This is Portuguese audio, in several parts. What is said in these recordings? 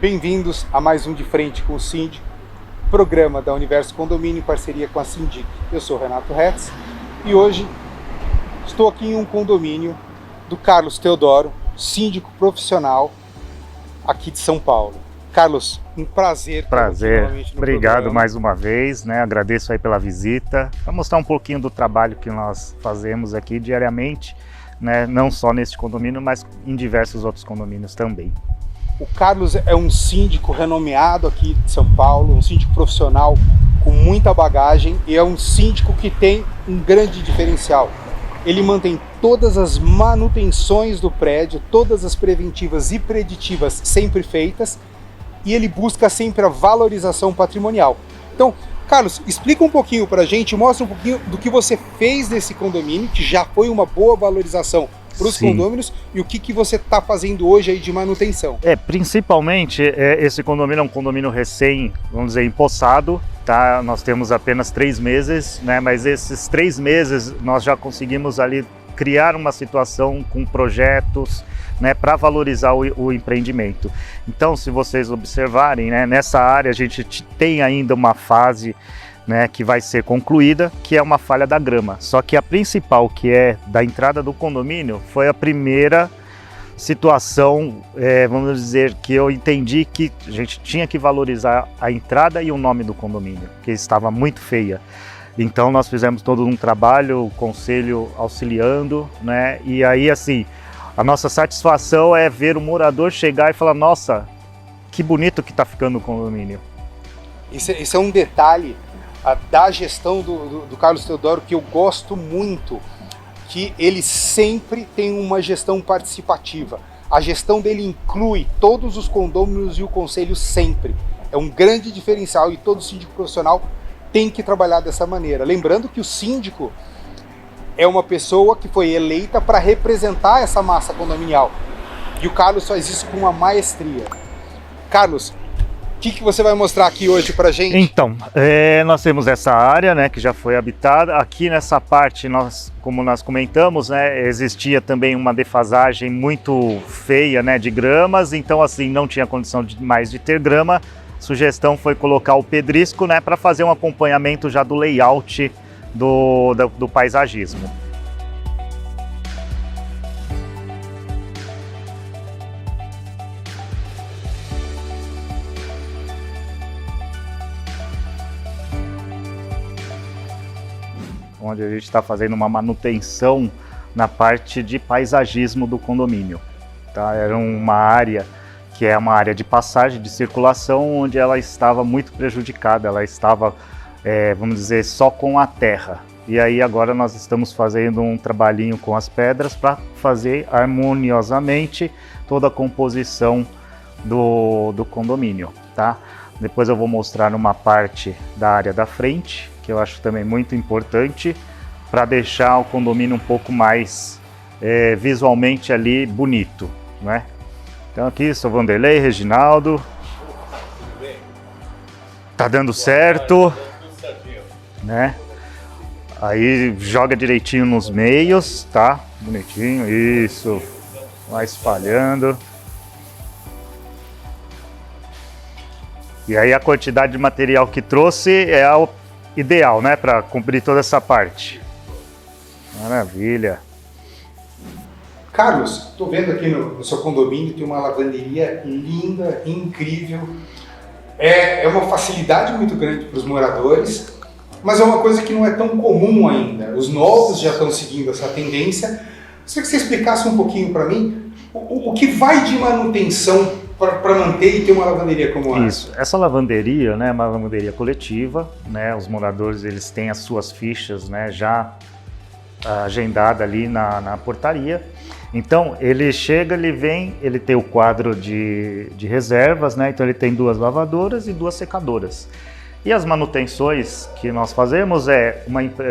Bem-vindos a mais um De Frente com o Síndico, programa da Universo Condomínio em parceria com a Sindic. Eu sou Renato Retz e hoje estou aqui em um condomínio do Carlos Teodoro, síndico profissional aqui de São Paulo. Carlos, um prazer. Obrigado mais uma vez, né? Agradeço aí pela visita, para mostrar um pouquinho do trabalho que nós fazemos aqui diariamente, né? Não só nesse condomínio, mas em diversos outros condomínios também. O Carlos é um síndico renomeado aqui de São Paulo, um síndico profissional com muita bagagem e é um síndico que tem um grande diferencial. Ele mantém todas as manutenções do prédio, todas as preventivas e preditivas sempre feitas e ele busca sempre a valorização patrimonial. Então, Carlos, explica um pouquinho pra gente, mostra um pouquinho do que você fez nesse condomínio, que já foi uma boa valorização para os condôminos, e o que você está fazendo hoje aí de manutenção. Principalmente, esse condomínio é um condomínio recém, vamos dizer, empossado, tá? Nós temos apenas 3 meses, né? Mas esses 3 meses nós já conseguimos ali criar uma situação com projetos, né, para valorizar o empreendimento. Então, se vocês observarem, né, nessa área a gente tem ainda uma fase, né, que vai ser concluída, que é uma falha da grama. Só que a principal, que é da entrada do condomínio, foi a primeira situação, vamos dizer, que eu entendi que a gente tinha que valorizar a entrada e o nome do condomínio, que estava muito feia. Então nós fizemos todo um trabalho, o conselho auxiliando, né, e aí assim, a nossa satisfação é ver o morador chegar e falar, nossa, que bonito que está ficando o condomínio. Isso é um detalhe da gestão do Carlos Teodoro que eu gosto muito, que ele sempre tem uma gestão participativa. A gestão dele inclui todos os condôminos e o conselho sempre. É um grande diferencial e todo síndico profissional tem que trabalhar dessa maneira. Lembrando que o síndico é uma pessoa que foi eleita para representar essa massa condominial. E o Carlos faz isso com uma maestria. Carlos, o que você vai mostrar aqui hoje pra gente? Então, nós temos essa área, né, que já foi habitada. Aqui nessa parte, como nós comentamos, né, existia também uma defasagem muito feia, né, de gramas. Então, assim, não tinha condição mais de ter grama. A sugestão foi colocar o pedrisco, né, para fazer um acompanhamento já do layout do paisagismo. Onde a gente está fazendo uma manutenção na parte de paisagismo do condomínio. Tá? Era uma área que é uma área de passagem, de circulação, onde ela estava muito prejudicada, ela estava, vamos dizer, só com a terra. E aí agora nós estamos fazendo um trabalhinho com as pedras para fazer harmoniosamente toda a composição do condomínio. Tá? Depois eu vou mostrar uma parte da área da frente, que eu acho também muito importante, para deixar o condomínio um pouco mais visualmente ali bonito, né? Então aqui sou Vanderlei, Reginaldo. Tá dando certo, né? Aí joga direitinho nos meios, tá? Bonitinho, isso. Vai espalhando. E aí a quantidade de material que trouxe é a ideal, né, para cumprir toda essa parte. Maravilha. Carlos, estou vendo aqui no seu condomínio, tem uma lavanderia linda, incrível. É uma facilidade muito grande para os moradores, mas é uma coisa que não é tão comum ainda. Os novos já estão seguindo essa tendência. Gostaria que você explicasse um pouquinho para mim o que vai de manutenção para manter e ter uma lavanderia como essa. Isso, essa lavanderia, né, é uma lavanderia coletiva, né, os moradores eles têm as suas fichas, né, já agendada ali na portaria. Então ele chega, ele vem, ele tem o quadro de reservas, né, então ele tem 2 lavadoras e 2 secadoras. E as manutenções que nós fazemos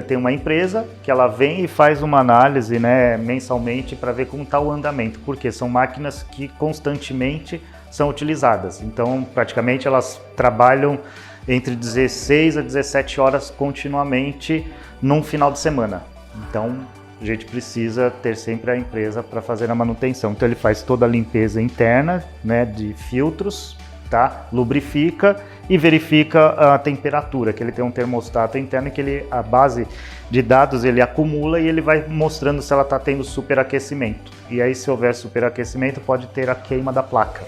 tem uma empresa que ela vem e faz uma análise, né, mensalmente para ver como está o andamento, porque são máquinas que constantemente são utilizadas. Então, praticamente elas trabalham entre 16 a 17 horas continuamente num final de semana. Então, a gente precisa ter sempre a empresa para fazer a manutenção. Então, ele faz toda a limpeza interna, né, de filtros, tá? Lubrifica e verifica a temperatura, que ele tem um termostato interno que a base de dados ele acumula e ele vai mostrando se ela está tendo superaquecimento. E aí, se houver superaquecimento, pode ter a queima da placa,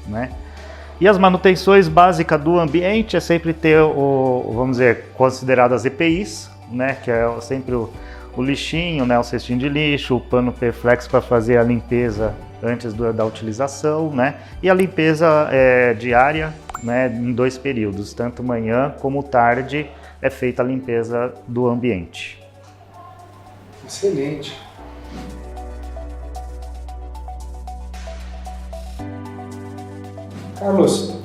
né? E as manutenções básicas do ambiente é sempre ter vamos dizer, consideradas EPIs, né? Que é sempre o lixinho, né? O cestinho de lixo, o pano Perflex para fazer a limpeza antes da utilização, né? E a limpeza diária, né? Em 2 períodos, tanto manhã como tarde é feita a limpeza do ambiente. Excelente. Carlos,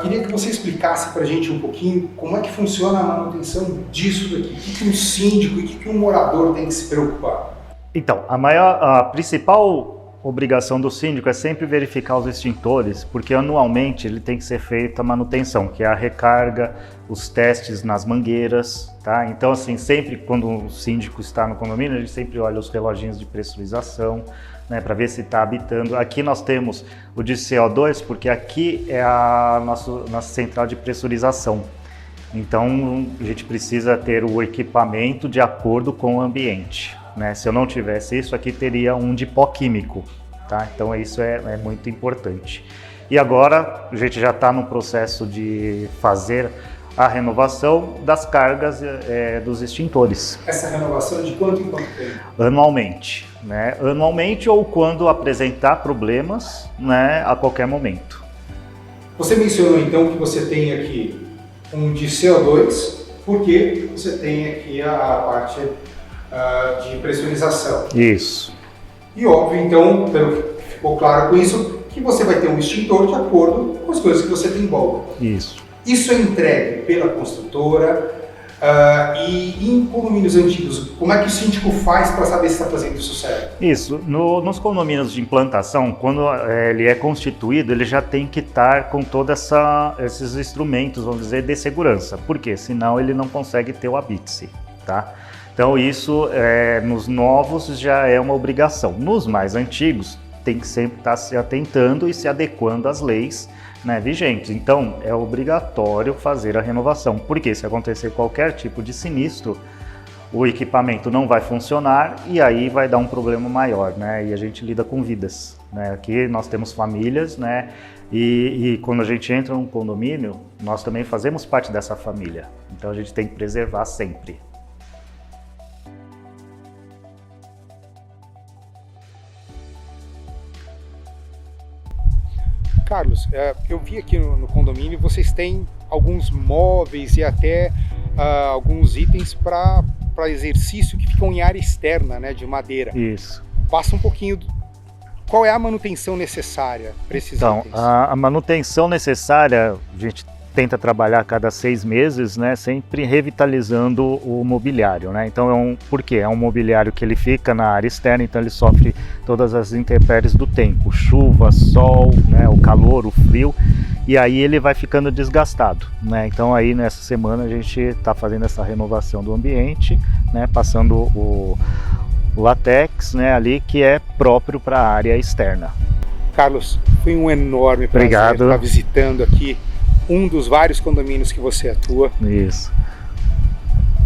queria que você explicasse para a gente um pouquinho como é que funciona a manutenção disso daqui. O que um síndico e o que um morador tem que se preocupar? Então, a principal obrigação do síndico é sempre verificar os extintores, porque anualmente ele tem que ser feita a manutenção, que é a recarga, os testes nas mangueiras, tá? Então, assim, sempre quando o síndico está no condomínio, a gente sempre olha os reloginhos de pressurização, né, para ver se está habitando. Aqui nós temos o de CO2, porque aqui é a nossa central de pressurização. Então, a gente precisa ter o equipamento de acordo com o ambiente, né? Se eu não tivesse isso, aqui teria um de pó químico, tá? Então, isso é muito importante. E agora, a gente já está no processo de fazer a renovação das cargas dos extintores. Essa renovação de quanto em quanto tempo? Anualmente, né? Anualmente ou quando apresentar problemas, né? A qualquer momento. Você mencionou então que você tem aqui um de CO2, porque você tem aqui a parte de pressurização. Isso. E óbvio, então, pelo que ficou claro com isso, que você vai ter um extintor de acordo com as coisas que você tem em volta. Isso. Isso é entregue pela construtora e em condomínios antigos, como é que o síndico faz para saber se está fazendo isso certo? Isso, nos condomínios de implantação, quando ele é constituído, ele já tem que estar com todos esses instrumentos, vamos dizer, de segurança, porque senão ele não consegue ter o habite-se, tá? Então isso nos novos já é uma obrigação. Nos mais antigos tem que sempre estar se atentando e se adequando às leis, né, vigentes. Então é obrigatório fazer a renovação, porque se acontecer qualquer tipo de sinistro, o equipamento não vai funcionar e aí vai dar um problema maior, né? E a gente lida com vidas, né? Aqui nós temos famílias, né? E quando a gente entra num condomínio, nós também fazemos parte dessa família. Então a gente tem que preservar sempre. Carlos, eu vi aqui no condomínio, vocês têm alguns móveis e até alguns itens para exercício que ficam em área externa, né, de madeira. Isso. Passa um pouquinho qual é a manutenção necessária para esses itens? Então, a manutenção necessária, a gente tenta trabalhar a cada 6 meses, né, sempre revitalizando o mobiliário, né? Então, por quê? É um mobiliário que ele fica na área externa, então ele sofre todas as intempéries do tempo, chuva, sol, né, o calor, o frio, e aí ele vai ficando desgastado, né? Então aí nessa semana a gente está fazendo essa renovação do ambiente, né, passando o látex, né, ali que é próprio para a área externa. Carlos, foi um enorme prazer estar visitando aqui um dos vários condomínios que você atua. Isso.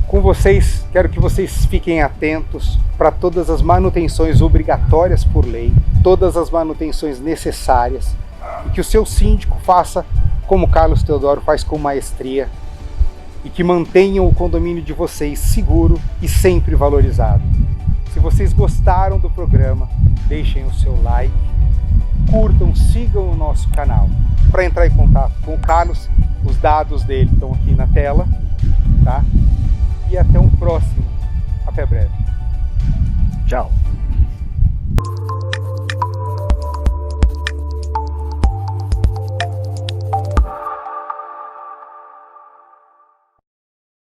Com vocês, quero que vocês fiquem atentos para todas as manutenções obrigatórias por lei, todas as manutenções necessárias, e que o seu síndico faça como Carlos Teodoro faz com maestria, e que mantenham o condomínio de vocês seguro e sempre valorizado. Se vocês gostaram do programa, deixem o seu like, curtam, sigam o nosso canal. Para entrar em contato com o Carlos, os dados dele estão aqui na tela, tá? E até um próximo. Até breve. Tchau.